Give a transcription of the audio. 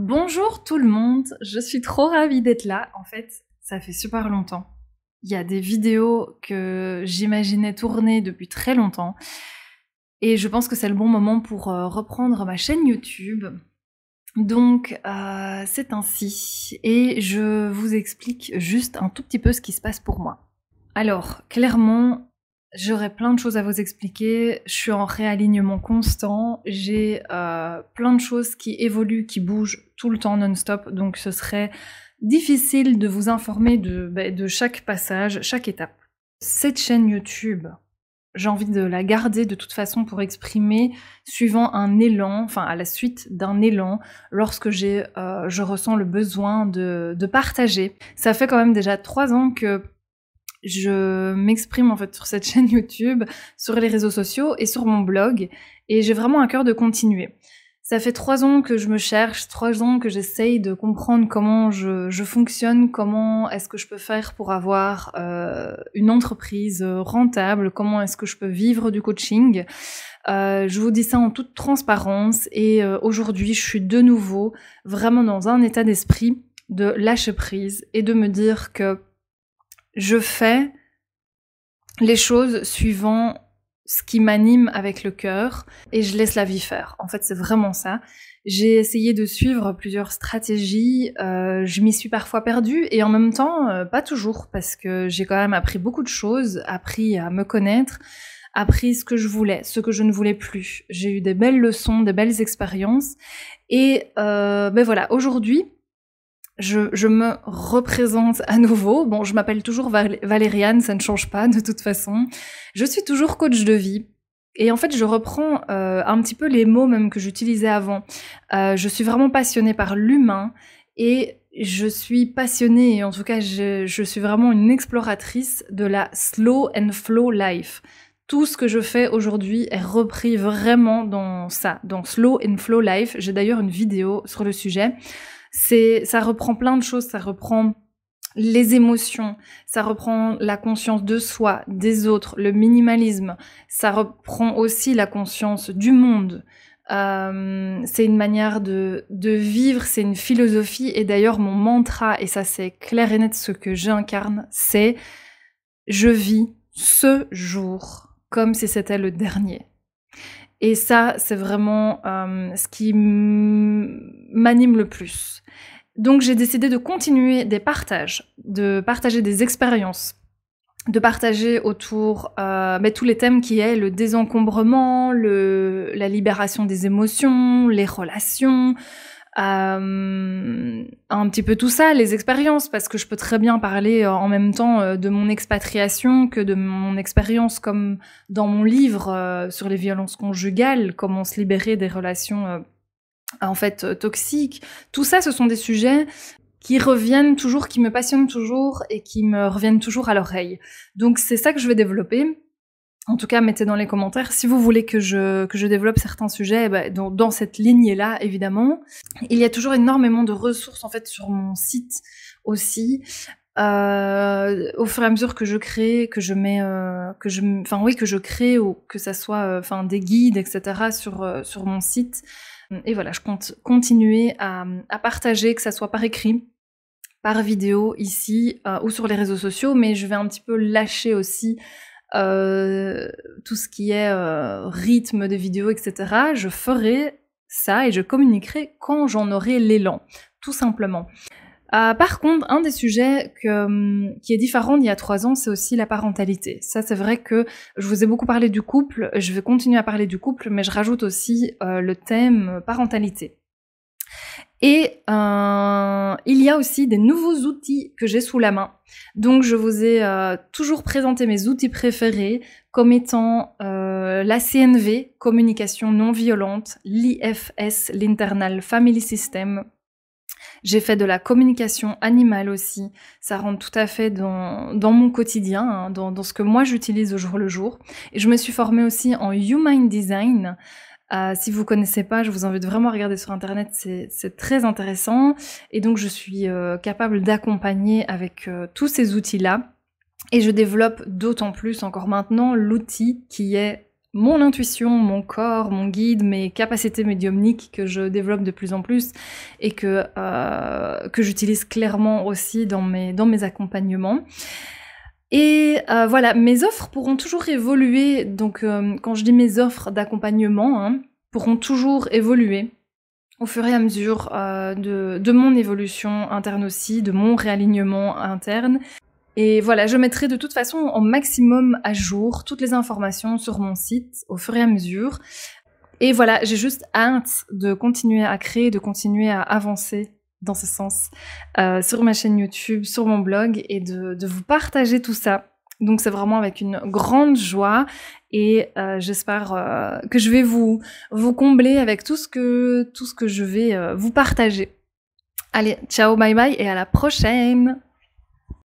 Bonjour tout le monde, je suis trop ravie d'être là. En fait, ça fait super longtemps. Il y a des vidéos que j'imaginais tourner depuis très longtemps. Et je pense que c'est le bon moment pour reprendre ma chaîne YouTube. Donc, c'est ainsi. Et je vous explique juste un tout petit peu ce qui se passe pour moi. Alors, clairement, j'aurais plein de choses à vous expliquer. Je suis en réalignement constant. J'ai plein de choses qui évoluent, qui bougent tout le temps non-stop. Donc, ce serait difficile de vous informer de chaque passage, chaque étape. Cette chaîne YouTube, j'ai envie de la garder de toute façon pour exprimer suivant un élan, enfin à la suite d'un élan, lorsque je ressens le besoin de partager. Ça fait quand même déjà 3 ans que je m'exprime en fait sur cette chaîne YouTube, sur les réseaux sociaux et sur mon blog, et j'ai vraiment à cœur de continuer. Ça fait 3 ans que je me cherche, 3 ans que j'essaye de comprendre comment je fonctionne, comment est-ce que je peux faire pour avoir une entreprise rentable, comment est-ce que je peux vivre du coaching. Je vous dis ça en toute transparence, et aujourd'hui je suis de nouveau vraiment dans un état d'esprit de lâcher prise et de me dire que je fais les choses suivant ce qui m'anime avec le cœur et je laisse la vie faire. En fait, c'est vraiment ça. J'ai essayé de suivre plusieurs stratégies, je m'y suis parfois perdue et en même temps, pas toujours, parce que j'ai quand même appris beaucoup de choses, appris à me connaître, appris ce que je voulais, ce que je ne voulais plus. J'ai eu des belles leçons, des belles expériences et voilà, aujourd'hui, je me représente à nouveau. Bon, je m'appelle toujours Valériane, ça ne change pas de toute façon. Je suis toujours coach de vie. Et en fait, je reprends un petit peu les mots même que j'utilisais avant. Je suis vraiment passionnée par l'humain et je suis passionnée, et en tout cas, je suis vraiment une exploratrice de la slow and flow life. Tout ce que je fais aujourd'hui est repris vraiment dans ça, dans slow and flow life. J'ai d'ailleurs une vidéo sur le sujet. Ça reprend plein de choses, ça reprend les émotions, ça reprend la conscience de soi, des autres, le minimalisme, ça reprend aussi la conscience du monde. C'est une manière de vivre, c'est une philosophie, et d'ailleurs mon mantra, et ça c'est clair et net ce que j'incarne, c'est « Je vis ce jour comme si c'était le dernier ». Et ça, c'est vraiment ce qui m'anime le plus. Donc j'ai décidé de continuer des partages, de partager des expériences, de partager autour tous les thèmes qui est le désencombrement, la libération des émotions, les relations, un petit peu tout ça, les expériences, parce que je peux très bien parler en même temps de mon expatriation que de mon expérience, comme dans mon livre sur les violences conjugales, comment se libérer des relations toxiques. Tout ça, ce sont des sujets qui reviennent toujours, qui me passionnent toujours et qui me reviennent toujours à l'oreille. Donc c'est ça que je vais développer. En tout cas, mettez dans les commentaires si vous voulez que je développe certains sujets dans cette lignée-là, évidemment. Il y a toujours énormément de ressources en fait sur mon site aussi. Au fur et à mesure que je crée, que je crée, ou que ça soit des guides, etc. sur mon site. Et voilà, je compte continuer à partager, que ça soit par écrit, par vidéo ici ou sur les réseaux sociaux, mais je vais un petit peu lâcher aussi tout ce qui est rythme de vidéo, etc. Je ferai ça et je communiquerai quand j'en aurai l'élan, tout simplement. Par contre, un des sujets qui est différent d'il y a 3 ans, c'est aussi la parentalité. Ça, c'est vrai que je vous ai beaucoup parlé du couple, je vais continuer à parler du couple, mais je rajoute aussi le thème parentalité. Et il y a aussi des nouveaux outils que j'ai sous la main. Donc je vous ai toujours présenté mes outils préférés comme étant la CNV, communication non violente, l'IFS, l'Internal Family System. J'ai fait de la communication animale aussi, ça rentre tout à fait dans mon quotidien, hein, dans ce que moi j'utilise au jour le jour. Et je me suis formée aussi en Human Design. Si vous connaissez pas, je vous invite vraiment à regarder sur internet, c'est très intéressant. Et donc je suis capable d'accompagner avec tous ces outils-là. Et je développe d'autant plus encore maintenant l'outil qui est mon intuition, mon corps, mon guide, mes capacités médiumniques que je développe de plus en plus et que j'utilise clairement aussi dans mes accompagnements. Et voilà, mes offres pourront toujours évoluer. Donc, quand je dis mes offres d'accompagnement, hein, pourront toujours évoluer au fur et à mesure de mon évolution interne aussi, de mon réalignement interne. Et voilà, je mettrai de toute façon au maximum à jour toutes les informations sur mon site au fur et à mesure. Et voilà, j'ai juste hâte de continuer à créer, de continuer à avancer dans ce sens sur ma chaîne YouTube, sur mon blog et de vous partager tout ça. Donc c'est vraiment avec une grande joie et j'espère que je vais vous combler avec tout ce que je vais vous partager. Allez, ciao, bye bye et à la prochaine!